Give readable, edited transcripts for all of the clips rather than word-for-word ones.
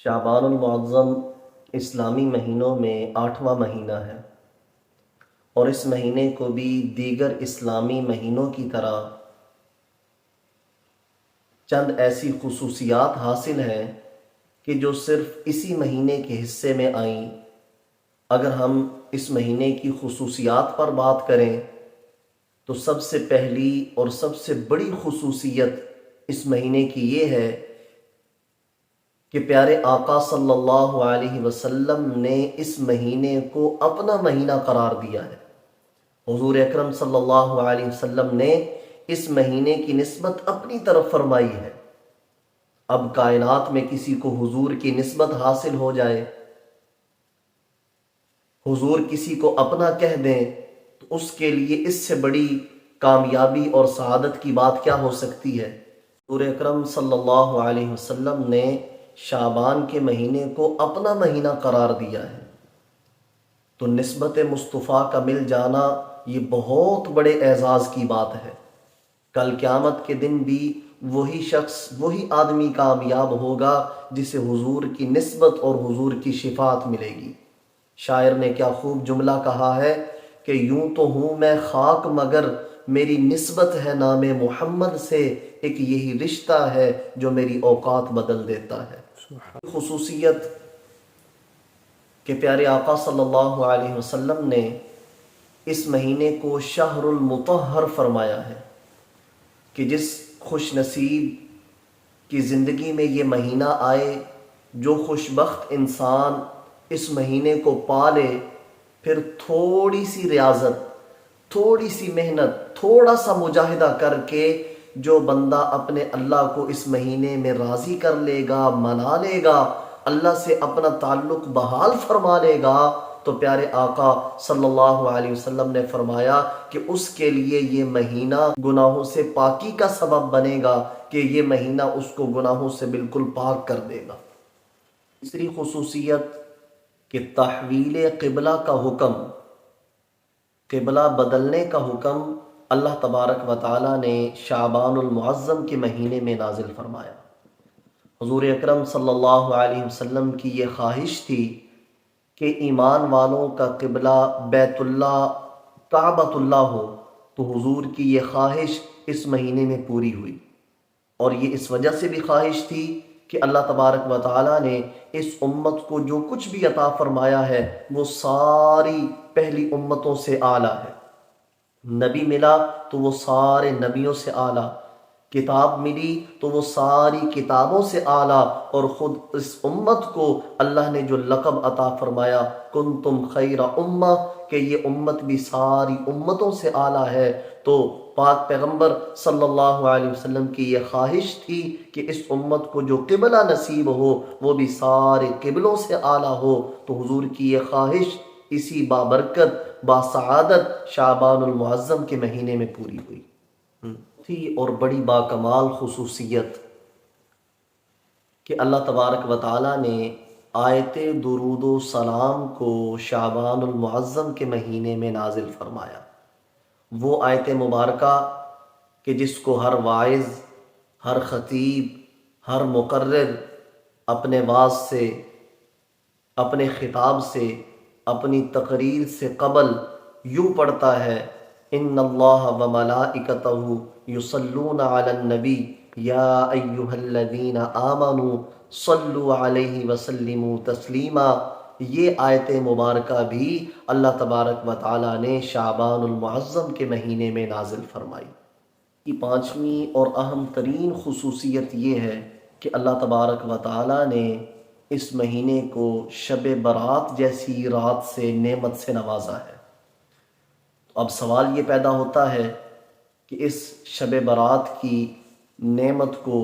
شعبان المعظم اسلامی مہینوں میں 8واں مہینہ ہے، اور اس مہینے کو بھی دیگر اسلامی مہینوں کی طرح چند ایسی خصوصیات حاصل ہیں کہ جو صرف اسی مہینے کے حصے میں آئیں۔ اگر ہم اس مہینے کی خصوصیات پر بات کریں تو سب سے پہلی اور سب سے بڑی خصوصیت اس مہینے کی یہ ہے کہ پیارے آقا صلی اللہ علیہ وسلم نے اس مہینے کو اپنا مہینہ قرار دیا ہے۔ حضور اکرم صلی اللہ علیہ وسلم نے اس مہینے کی نسبت اپنی طرف فرمائی ہے۔ اب کائنات میں کسی کو حضور کی نسبت حاصل ہو جائے، حضور کسی کو اپنا کہہ دیں، تو اس کے لیے اس سے بڑی کامیابی اور سعادت کی بات کیا ہو سکتی ہے۔ حضور اکرم صلی اللہ علیہ وسلم نے شعبان کے مہینے کو اپنا مہینہ قرار دیا ہے، تو نسبت مصطفیٰ کا مل جانا یہ بہت بڑے اعزاز کی بات ہے۔ کل قیامت کے دن بھی وہی شخص، وہی آدمی کامیاب ہوگا جسے حضور کی نسبت اور حضور کی شفاعت ملے گی۔ شاعر نے کیا خوب جملہ کہا ہے کہ یوں تو ہوں میں خاک مگر میری نسبت ہے نام محمد سے، ایک یہی رشتہ ہے جو میری اوقات بدل دیتا ہے۔ خصوصیت کہ پیارے آقا صلی اللہ علیہ وسلم نے اس مہینے کو شہر المطہر فرمایا ہے کہ جس خوش نصیب کی زندگی میں یہ مہینہ آئے، جو خوش بخت انسان اس مہینے کو پالے، پھر تھوڑی سی ریاضت، تھوڑی سی محنت، تھوڑا سا مجاہدہ کر کے جو بندہ اپنے اللہ کو اس مہینے میں راضی کر لے گا، منا لے گا، اللہ سے اپنا تعلق بحال فرما لے گا، تو پیارے آقا صلی اللہ علیہ وسلم نے فرمایا کہ اس کے لیے یہ مہینہ گناہوں سے پاکی کا سبب بنے گا، کہ یہ مہینہ اس کو گناہوں سے بالکل پاک کر دے گا۔ تیسری خصوصیت کہ تحویل قبلہ کا حکم، قبلہ بدلنے کا حکم اللہ تبارک و تعالیٰ نے شعبان المعظم کے مہینے میں نازل فرمایا۔ حضور اکرم صلی اللہ علیہ وسلم کی یہ خواہش تھی کہ ایمان والوں کا قبلہ بیت اللہ، کعبۃ اللہ ہو، تو حضور کی یہ خواہش اس مہینے میں پوری ہوئی، اور یہ اس وجہ سے بھی خواہش تھی کہ اللہ تبارک و تعالیٰ نے اس امت کو جو کچھ بھی عطا فرمایا ہے وہ ساری پہلی امتوں سے اعلیٰ ہے۔ نبی ملا تو وہ سارے نبیوں سے اعلیٰ، کتاب ملی تو وہ ساری کتابوں سے اعلیٰ، اور خود اس امت کو اللہ نے جو لقب عطا فرمایا کنتم خیر امہ، کہ یہ امت بھی ساری امتوں سے اعلیٰ ہے، تو پاک پیغمبر صلی اللہ علیہ وسلم کی یہ خواہش تھی کہ اس امت کو جو قبلہ نصیب ہو وہ بھی سارے قبلوں سے اعلیٰ ہو، تو حضور کی یہ خواہش اسی بابرکت، باسعادت شعبان المعظم کے مہینے میں پوری ہوئی تھی۔ اور بڑی باکمال خصوصیت کہ اللہ تبارک و تعالیٰ نے آیت درود و سلام کو شعبان المعظم کے مہینے میں نازل فرمایا۔ وہ آیت مبارکہ کہ جس کو ہر واعظ، ہر خطیب، ہر مقرر اپنے واعظ سے، اپنے خطاب سے، اپنی تقریر سے قبل یوں پڑھتا ہے، ان اللہ و ملائکتہ یصلون علی النبی یا ایہا الذین آمنوا صلوا علیہ وسلموا تسلیما۔ یہ آیت مبارکہ بھی اللہ تبارک و تعالیٰ نے شعبان المعظم کے مہینے میں نازل فرمائی۔ کی پانچویں اور اہم ترین خصوصیت یہ ہے کہ اللہ تبارک و تعالیٰ نے اس مہینے کو شب برات جیسی رات سے، نعمت سے نوازا ہے۔ اب سوال یہ پیدا ہوتا ہے کہ اس شب برات کی نعمت کو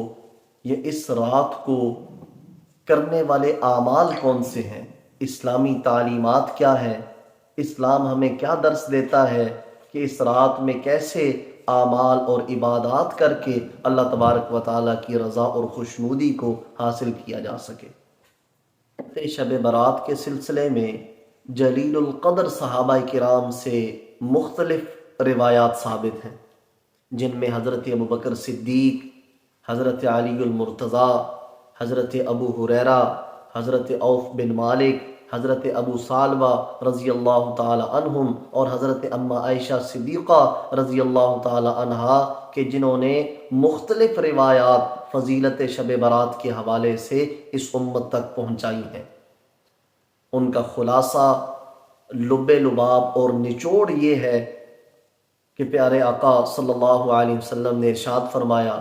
یا اس رات کو کرنے والے اعمال کون سے ہیں، اسلامی تعلیمات کیا ہے، اسلام ہمیں کیا درس دیتا ہے کہ اس رات میں کیسے اعمال اور عبادات کر کے اللہ تبارک و تعالیٰ کی رضا اور خوشنودی کو حاصل کیا جا سکے۔ شب برات کے سلسلے میں جلیل القدر صحابہ کرام سے مختلف روایات ثابت ہیں، جن میں حضرت ابوبکر صدیق، حضرت علی المرتضیٰ، حضرت ابو ہریرہ، حضرت عوف بن مالک، حضرت ابو سالبہ رضی اللہ تعالی عنہم اور حضرت اما عائشہ صدیقہ رضی اللہ تعالی عنہا کہ جنہوں نے مختلف روایات فضیلت شب برات کے حوالے سے اس امت تک پہنچائی ہیں۔ ان کا خلاصہ، لب لباب اور نچوڑ یہ ہے کہ پیارے آقا صلی اللہ علیہ وسلم نے ارشاد فرمایا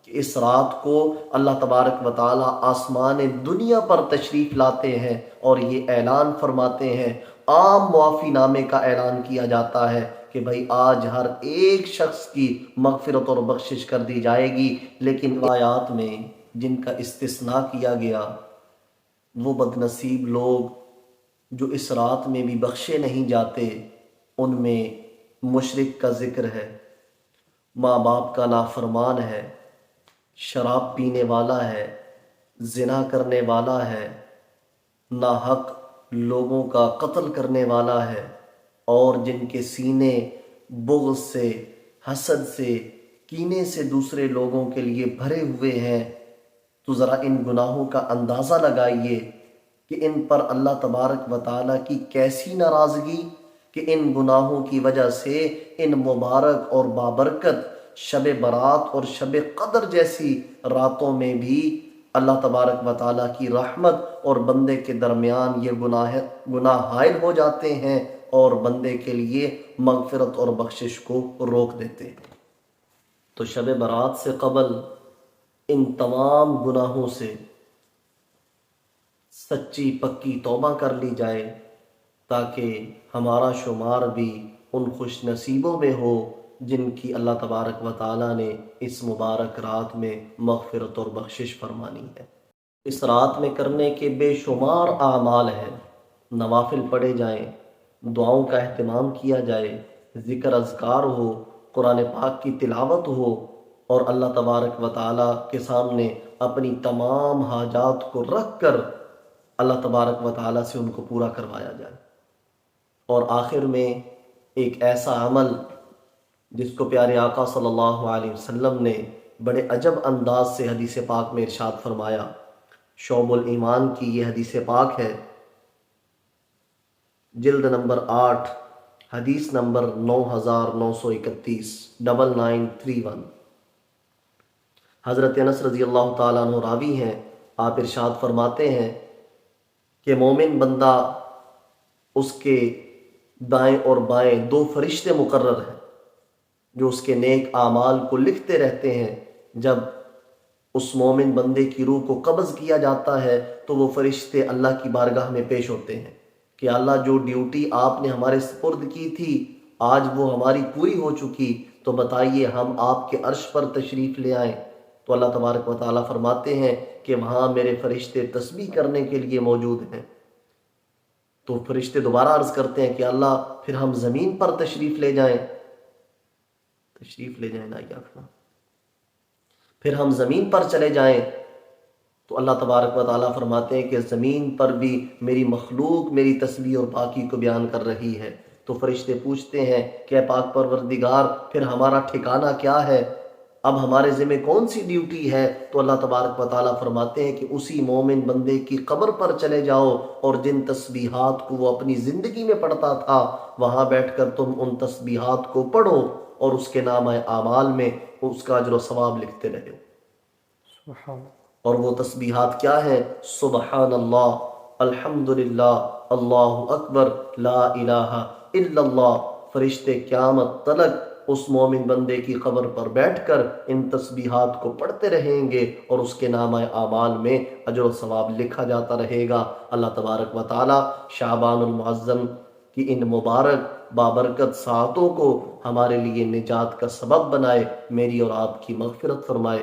کہ اس رات کو اللہ تبارک و تعالی آسمان دنیا پر تشریف لاتے ہیں اور یہ اعلان فرماتے ہیں، عام معافی نامے کا اعلان کیا جاتا ہے کہ بھائی آج ہر ایک شخص کی مغفرت اور بخشش کر دی جائے گی، لیکن آیات میں جن کا استثناء کیا گیا وہ بد نصیب لوگ جو اس رات میں بھی بخشے نہیں جاتے، ان میں مشرک کا ذکر ہے، ماں باپ کا نافرمان ہے، شراب پینے والا ہے، زنا کرنے والا ہے، ناحق لوگوں کا قتل کرنے والا ہے، اور جن کے سینے بغض سے، حسد سے، کینے سے دوسرے لوگوں کے لیے بھرے ہوئے ہیں۔ تو ذرا ان گناہوں کا اندازہ لگائیے کہ ان پر اللہ تبارک و تعالیٰ کی کیسی ناراضگی کہ ان گناہوں کی وجہ سے ان مبارک اور بابرکت شب برات اور شب قدر جیسی راتوں میں بھی اللہ تبارک و تعالیٰ کی رحمت اور بندے کے درمیان یہ گناہ حائل ہو جاتے ہیں اور بندے کے لیے مغفرت اور بخشش کو روک دیتے ہیں۔ تو شب برات سے قبل ان تمام گناہوں سے سچی پکی توبہ کر لی جائے تاکہ ہمارا شمار بھی ان خوش نصیبوں میں ہو جن کی اللہ تبارک و تعالیٰ نے اس مبارک رات میں مغفرت اور بخشش فرمانی ہے۔ اس رات میں کرنے کے بے شمار اعمال ہیں، نوافل پڑھے جائیں، دعاؤں کا اہتمام کیا جائے، ذکر اذکار ہو، قرآن پاک کی تلاوت ہو اور اللہ تبارک و تعالیٰ کے سامنے اپنی تمام حاجات کو رکھ کر اللہ تبارک و تعالیٰ سے ان کو پورا کروایا جائے۔ اور آخر میں ایک ایسا عمل جس کو پیارے آقا صلی اللہ علیہ وسلم نے بڑے عجب انداز سے حدیث پاک میں ارشاد فرمایا، شعب الایمان کی یہ حدیث پاک ہے، جلد نمبر 8، حدیث نمبر 9931، 9931۔ حضرت انس رضی اللہ تعالیٰ عنہ راوی ہیں، آپ ارشاد فرماتے ہیں کہ مومن بندہ، اس کے دائیں اور بائیں 2 فرشتے مقرر ہیں جو اس کے نیک اعمال کو لکھتے رہتے ہیں۔ جب اس مومن بندے کی روح کو قبض کیا جاتا ہے تو وہ فرشتے اللہ کی بارگاہ میں پیش ہوتے ہیں کہ اللہ، جو ڈیوٹی آپ نے ہمارے سپرد کی تھی آج وہ ہماری پوری ہو چکی، تو بتائیے ہم آپ کے عرش پر تشریف لے آئیں۔ تو اللہ تبارک و تعالیٰ فرماتے ہیں کہ وہاں میرے فرشتے تسبیح کرنے کے لیے موجود ہیں۔ تو فرشتے دوبارہ عرض کرتے ہیں کہ اللہ، پھر ہم زمین پر تشریف لے جائیں نا کیا کرنا، پھر ہم زمین پر چلے جائیں۔ تو اللہ تبارک و تعالیٰ فرماتے ہیں کہ زمین پر بھی میری مخلوق میری تسبیح اور پاکی کو بیان کر رہی ہے۔ تو فرشتے پوچھتے ہیں کہ اے پاک پروردگار، پھر ہمارا ٹھکانہ کیا ہے، اب ہمارے ذمہ کون سی ڈیوٹی ہے؟ تو اللہ تبارک و تعالیٰ فرماتے ہیں کہ اسی مومن بندے کی قبر پر چلے جاؤ اور جن تسبیحات کو وہ اپنی زندگی میں پڑھتا تھا وہاں بیٹھ کر تم ان تسبیحات کو پڑھو اور اس کے نامہ اعمال میں اس کا اجر و ثواب لکھتے رہو۔ سبحان اور وہ تسبیحات کیا ہیں؟ سبحان اللہ، الحمدللہ، اللہ اکبر، لا الہ الا اللہ۔ فرشتے قیامت تلک اس مومن بندے کی قبر پر بیٹھ کر ان تسبیحات کو پڑھتے رہیں گے اور اس کے نامہ اعمال میں اجر و ثواب لکھا جاتا رہے گا۔ اللہ تبارک و تعالی شعبان المعظم کی ان مبارک بابرکت ساعتوں کو ہمارے لیے نجات کا سبب بنائے، میری اور آپ کی مغفرت فرمائے۔